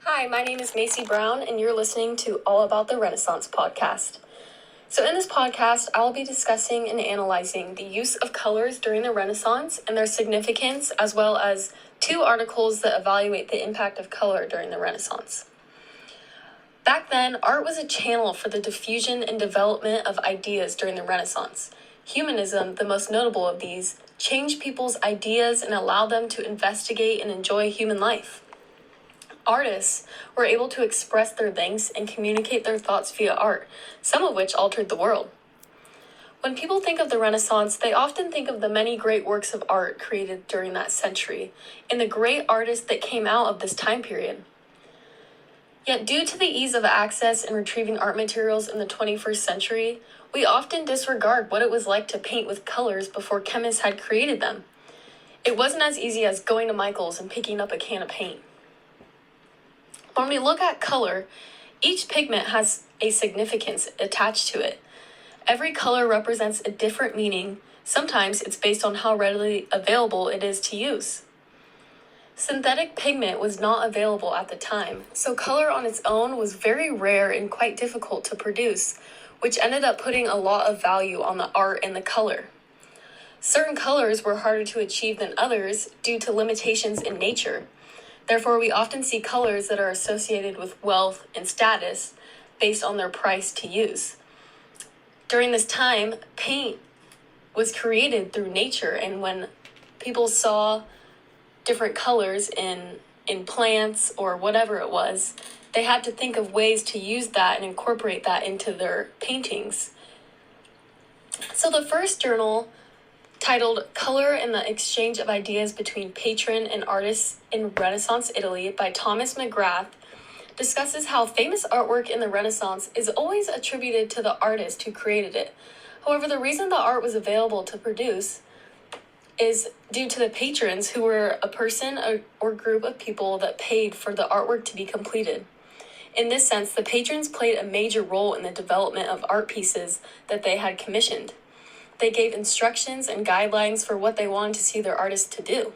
Hi, my name is Macy Brown, and you're listening to All About the Renaissance podcast. So in this podcast, I'll be discussing and analyzing the use of colors during the Renaissance and their significance, as well as 2 articles that evaluate the impact of color during the Renaissance. Back then, art was a channel for the diffusion and development of ideas during the Renaissance. Humanism, the most notable of these, changed people's ideas and allowed them to investigate and enjoy human life. Artists were able to express their thanks and communicate their thoughts via art, some of which altered the world. When people think of the Renaissance, they often think of the many great works of art created during that century and the great artists that came out of this time period. Yet due to the ease of access in retrieving art materials in the 21st century, we often disregard what it was like to paint with colors before chemists had created them. It wasn't as easy as going to Michael's and picking up a can of paint. When we look at color, each pigment has a significance attached to it. Every color represents a different meaning. Sometimes it's based on how readily available it is to use. Synthetic pigment was not available at the time, so color on its own was very rare and quite difficult to produce, which ended up putting a lot of value on the art and the color. Certain colors were harder to achieve than others due to limitations in nature. Therefore, we often see colors that are associated with wealth and status based on their price to use. During this time, paint was created through nature, and when people saw different colors in plants or whatever it was, they had to think of ways to use that and incorporate that into their paintings. So the first journal, titled Color and the Exchange of Ideas Between Patron and Artists in Renaissance Italy by Thomas McGrath, discusses how famous artwork in the Renaissance is always attributed to the artist who created it. However, the reason the art was available to produce is due to the patrons, who were a person or group of people that paid for the artwork to be completed. In this sense, the patrons played a major role in the development of art pieces that they had commissioned. They gave instructions and guidelines for what they wanted to see their artist to do.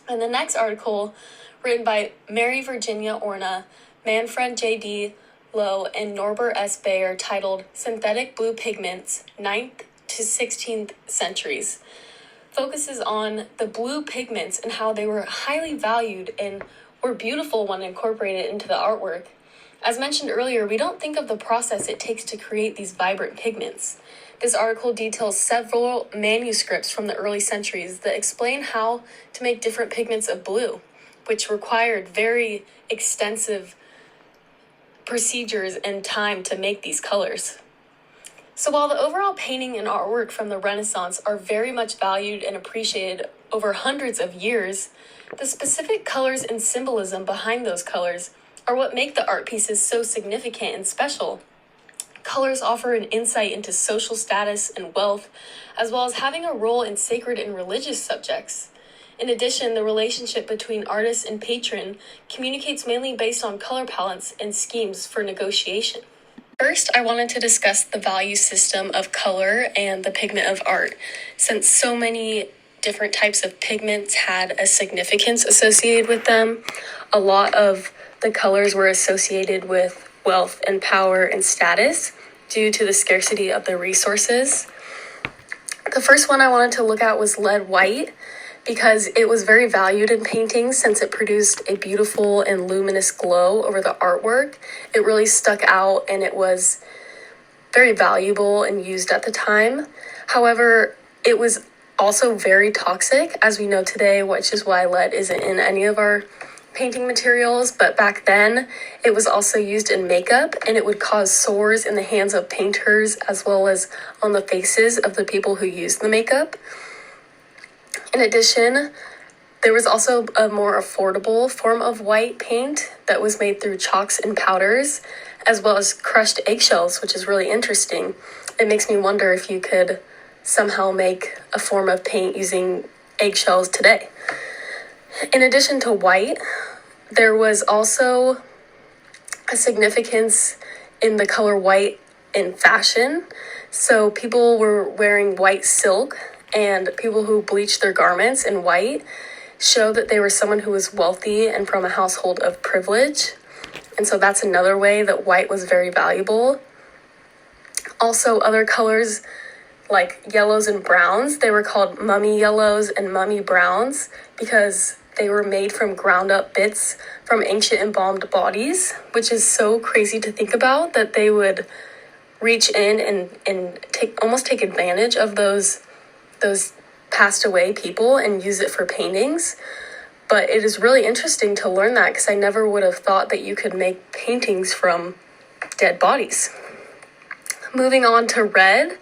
And the next article, written by Mary Virginia Orna, Manfred J.D. Lowe, and Norbert S. Bayer, titled Synthetic Blue Pigments, 9th to 16th Centuries, focuses on the blue pigments and how they were highly valued and were beautiful when incorporated into the artwork. As mentioned earlier, we don't think of the process it takes to create these vibrant pigments. This article details several manuscripts from the early centuries that explain how to make different pigments of blue, which required very extensive procedures and time to make these colors. So while the overall painting and artwork from the Renaissance are very much valued and appreciated over hundreds of years, the specific colors and symbolism behind those colors are what make the art pieces so significant and special. Colors offer an insight into social status and wealth, as well as having a role in sacred and religious subjects. In addition, the relationship between artist and patron communicates mainly based on color palettes and schemes for negotiation. First, I wanted to discuss the value system of color and the pigment of art, since so many different types of pigments had a significance associated with them. A lot of the colors were associated with wealth and power and status due to the scarcity of the resources. The first one I wanted to look at was lead white, because it was very valued in paintings since it produced a beautiful and luminous glow over the artwork. It really stuck out and it was very valuable and used at the time. However, it was also very toxic, as we know today, which is why lead isn't in any of our painting materials, but back then it was also used in makeup, and it would cause sores in the hands of painters as well as on the faces of the people who used the makeup. In addition, there was also a more affordable form of white paint that was made through chalks and powders, as well as crushed eggshells, which is really interesting. It makes me wonder if you could somehow make a form of paint using eggshells today. In addition to white, there was also a significance in the color white in fashion. So people were wearing white silk, and people who bleached their garments in white show that they were someone who was wealthy and from a household of privilege. And so that's another way that white was very valuable. Also, other colors like yellows and browns, they were called mummy yellows and mummy browns because they were made from ground up bits from ancient embalmed bodies, which is so crazy to think about, that they would reach in and almost take advantage of those passed away people and use it for paintings. But it is really interesting to learn that, because I never would have thought that you could make paintings from dead bodies. Moving on to red.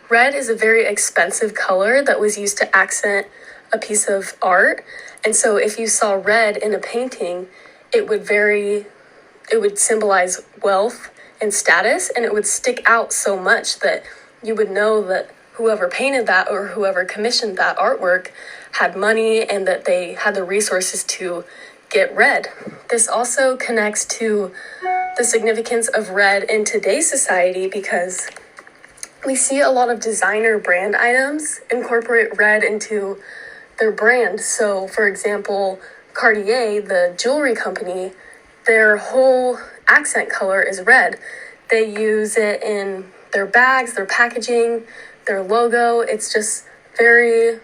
Red is a very expensive color that was used to accent a piece of art. And so if you saw red in a painting, it would symbolize wealth and status, and it would stick out so much that you would know that whoever painted that or whoever commissioned that artwork had money and that they had the resources to get red. This also connects to the significance of red in today's society, because we see a lot of designer brand items incorporate red into their brand. So, for example, Cartier, the jewelry company, their whole accent color is red. They use it in their bags, their packaging, their logo. It's just very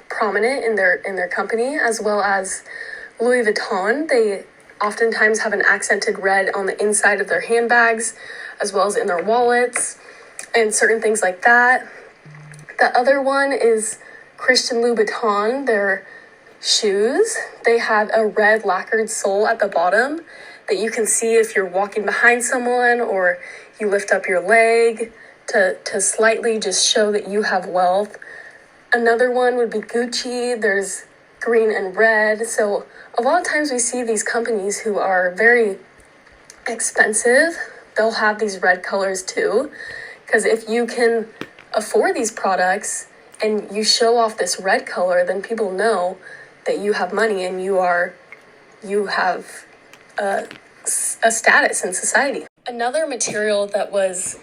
prominent in their company, as well as Louis Vuitton. They oftentimes have an accented red on the inside of their handbags, as well as in their wallets, and certain things like that. The other one is Christian Louboutin, their shoes. They have a red lacquered sole at the bottom that you can see if you're walking behind someone or you lift up your leg to slightly just show that you have wealth. Another one would be Gucci. There's green and red. So a lot of times we see these companies who are very expensive, they'll have these red colors too. Because if you can afford these products and you show off this red color, then people know that you have money and you have a status in society. Another material that was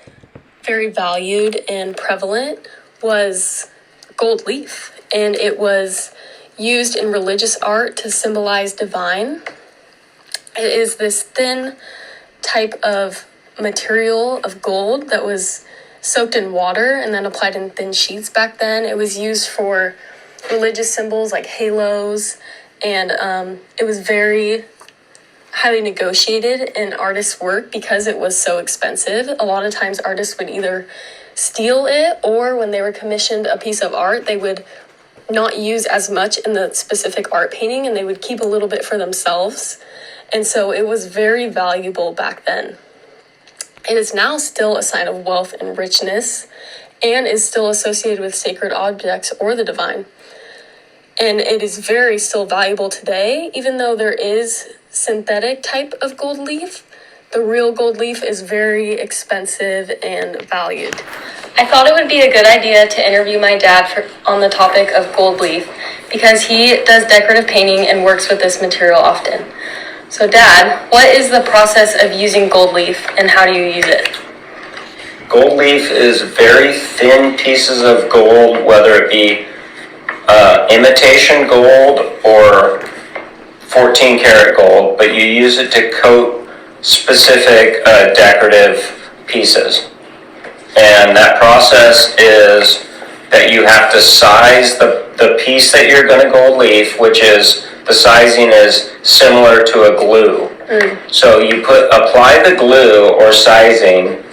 very valued and prevalent was gold leaf, and it was used in religious art to symbolize divine. It is this thin type of material of gold that was soaked in water and then applied in thin sheets back then. It was used for religious symbols like halos, and it was very highly negotiated in artists' work because it was so expensive. A lot of times artists would either steal it, or when they were commissioned a piece of art, they would not use as much in the specific art painting and they would keep a little bit for themselves. And so it was very valuable back then. It is now still a sign of wealth and richness, and is still associated with sacred objects or the divine. And it is very still valuable today, even though there is synthetic type of gold leaf. The real gold leaf is very expensive and valued. I thought it would be a good idea to interview my dad on the topic of gold leaf, because he does decorative painting and works with this material often. So Dad, what is the process of using gold leaf and how do you use it? Gold leaf is very thin pieces of gold, whether it be imitation gold or 14 karat gold, but you use it to coat specific decorative pieces. And that process is that you have to size the piece that you're going to gold leaf, which is, the sizing is similar to a glue. So you apply the glue or sizing,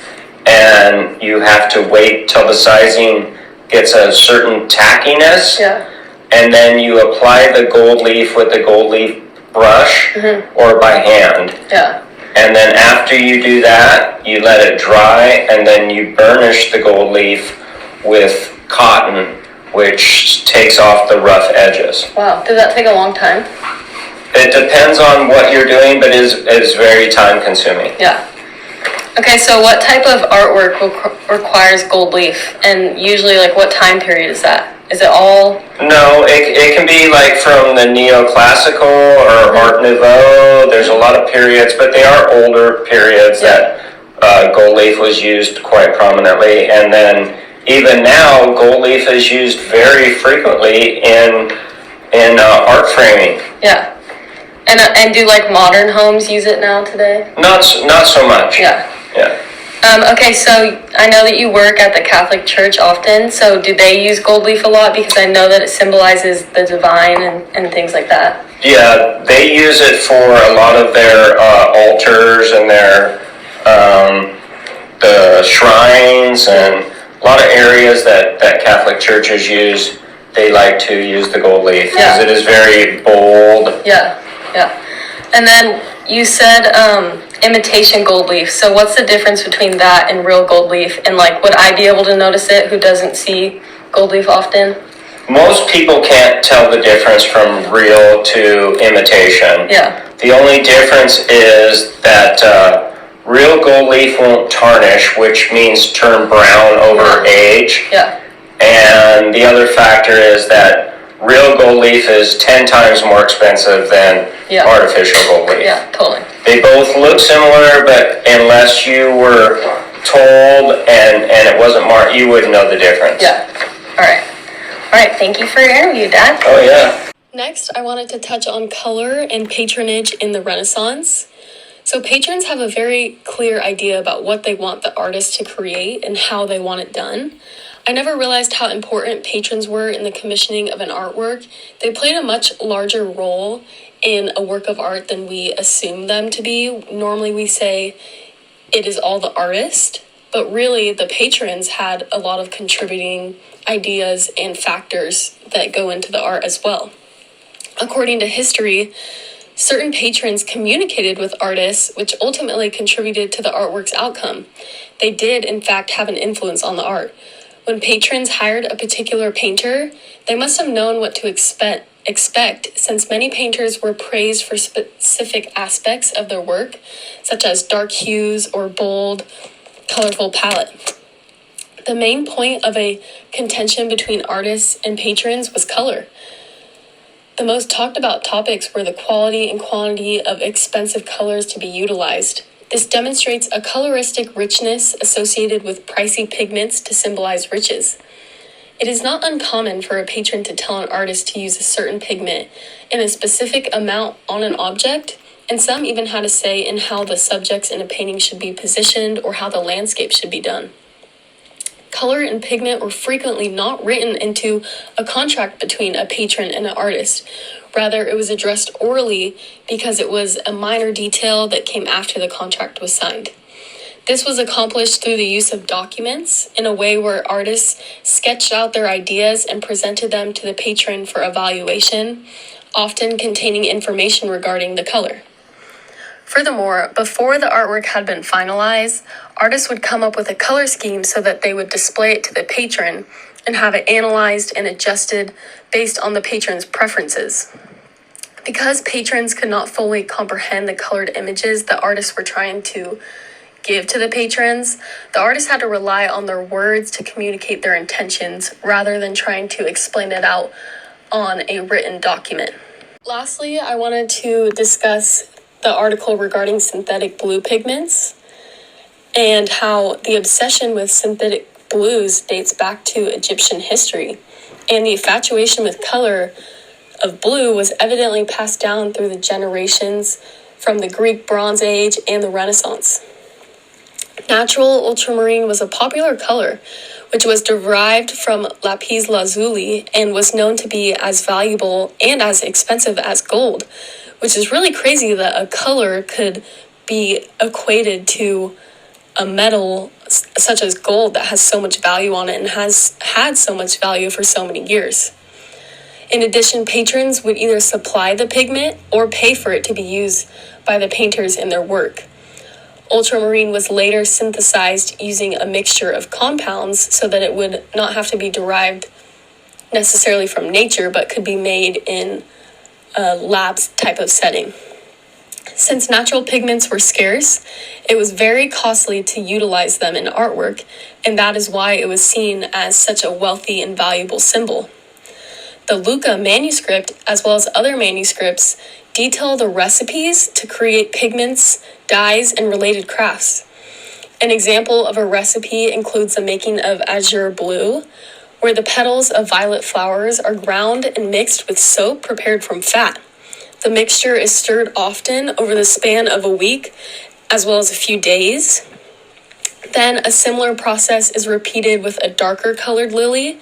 and you have to wait till the sizing gets a certain tackiness. Yeah. And then you apply the gold leaf with the gold leaf brush or by hand. Yeah. And then after you do that, you let it dry, and then you burnish the gold leaf with cotton, which takes off the rough edges. Wow. Does that take a long time? It depends on what you're doing, but is very time consuming. Yeah. Okay, so what type of artwork requires gold leaf? And usually, like, what time period is that? Is it all? No, it can be like from the neoclassical or Art Nouveau. There's a lot of periods, but they are older periods that gold leaf was used quite prominently. And then even now, gold leaf is used very frequently in in art framing. Yeah. And do like modern homes use it now today? Not so much. Yeah. Yeah. Okay, so I know that you work at the Catholic Church often, so do they use gold leaf a lot? Because I know that it symbolizes the divine and things like that. Yeah, they use it for a lot of their altars and their the shrines and a lot of areas that Catholic churches use. They like to use the gold leaf because it is very bold. Yeah, yeah. And then you said imitation gold leaf. So what's the difference between that and real gold leaf? And like, would I be able to notice it who doesn't see gold leaf often? Most people can't tell the difference from real to imitation. Yeah. The only difference is that real gold leaf won't tarnish, which means turn brown over age. Yeah. And the other factor is that real gold leaf is 10 times more expensive than artificial gold leaf. Yeah, totally. They both look similar, but unless you were told and it wasn't marked, you wouldn't know the difference. Yeah. All right, thank you for your interview, Dad. Oh, yeah. Next, I wanted to touch on color and patronage in the Renaissance. So patrons have a very clear idea about what they want the artist to create and how they want it done. I never realized how important patrons were in the commissioning of an artwork. They played a much larger role in a work of art than we assume them to be. Normally we say it is all the artist, but really the patrons had a lot of contributing ideas and factors that go into the art as well. According to history, certain patrons communicated with artists, which ultimately contributed to the artwork's outcome. They did, in fact, have an influence on the art. When patrons hired a particular painter, they must have known what to expect, since many painters were praised for specific aspects of their work, such as dark hues or bold, colorful palette. The main point of a contention between artists and patrons was color. The most talked about topics were the quality and quantity of expensive colors to be utilized. This demonstrates a coloristic richness associated with pricey pigments to symbolize riches. It is not uncommon for a patron to tell an artist to use a certain pigment in a specific amount on an object, and some even had a say in how the subjects in a painting should be positioned or how the landscape should be done. Color and pigment were frequently not written into a contract between a patron and an artist. Rather, it was addressed orally because it was a minor detail that came after the contract was signed. This was accomplished through the use of documents in a way where artists sketched out their ideas and presented them to the patron for evaluation, often containing information regarding the color. Furthermore, before the artwork had been finalized, artists would come up with a color scheme so that they would display it to the patron and have it analyzed and adjusted based on the patron's preferences. Because patrons could not fully comprehend the colored images the artists were trying to give to the patrons, the artists had to rely on their words to communicate their intentions rather than trying to explain it out on a written document. Lastly, I wanted to discuss the article regarding synthetic blue pigments and how the obsession with synthetic blues dates back to Egyptian history, and the infatuation with color of blue was evidently passed down through the generations from the Greek Bronze Age and the Renaissance. Natural ultramarine was a popular color, which was derived from lapis lazuli and was known to be as valuable and as expensive as gold, which is really crazy that a color could be equated to a metal such as gold that has so much value on it and has had so much value for so many years. In addition, patrons would either supply the pigment or pay for it to be used by the painters in their work. Ultramarine was later synthesized using a mixture of compounds so that it would not have to be derived necessarily from nature, but could be made in a lab type of setting. Since natural pigments were scarce, it was very costly to utilize them in artwork, and that is why it was seen as such a wealthy and valuable symbol. The Lucca manuscript, as well as other manuscripts, detail the recipes to create pigments, dyes, and related crafts. An example of a recipe includes the making of azure blue, where the petals of violet flowers are ground and mixed with soap prepared from fat. The mixture is stirred often over the span of a week, as well as a few days. Then a similar process is repeated with a darker colored lily,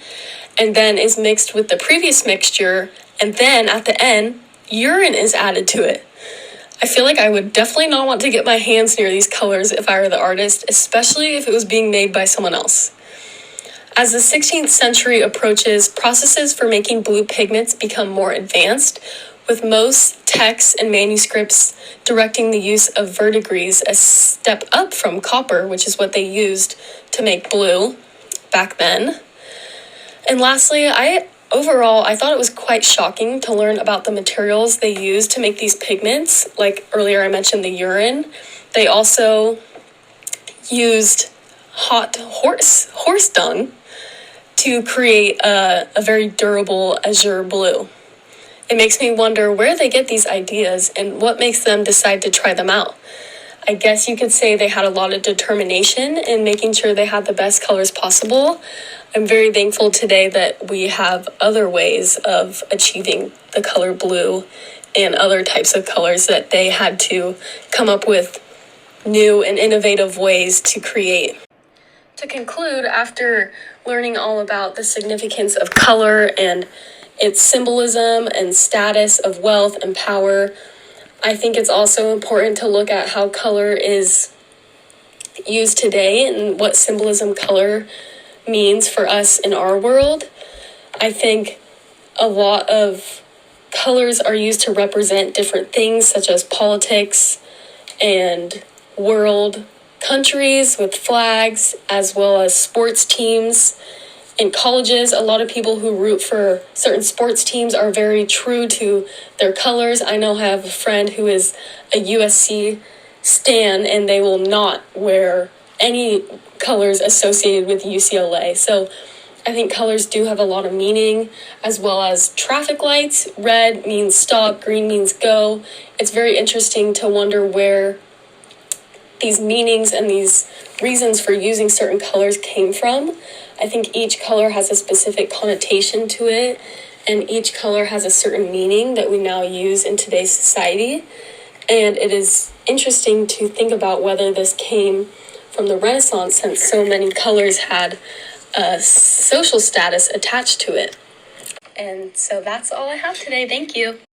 and then is mixed with the previous mixture, and then at the end, urine is added to it. I feel like I would definitely not want to get my hands near these colors if I were the artist, especially if it was being made by someone else. As the 16th century approaches, processes for making blue pigments become more advanced, with most texts and manuscripts directing the use of verdigris, a step up from copper, which is what they used to make blue back then. And lastly, I thought it was quite shocking to learn about the materials they used to make these pigments. Like earlier I mentioned the urine. They also used hot horse dung to create a very durable azure blue. It makes me wonder where they get these ideas and what makes them decide to try them out. I guess you could say they had a lot of determination in making sure they had the best colors possible. I'm very thankful today that we have other ways of achieving the color blue and other types of colors that they had to come up with new and innovative ways to create. To conclude, after learning all about the significance of color and its symbolism and status of wealth and power, I think it's also important to look at how color is used today and what symbolism color means for us in our world. I think a lot of colors are used to represent different things, such as politics and world countries with flags, as well as sports teams. In colleges, a lot of people who root for certain sports teams are very true to their colors. I know I have a friend who is a USC stan, and they will not wear any colors associated with UCLA. So I think colors do have a lot of meaning, as well as traffic lights. Red means stop, green means go. It's very interesting to wonder where these meanings and these reasons for using certain colors came from. I think each color has a specific connotation to it, and each color has a certain meaning that we now use in today's society. And it is interesting to think about whether this came from the Renaissance, since so many colors had a social status attached to it. And so that's all I have today. Thank you.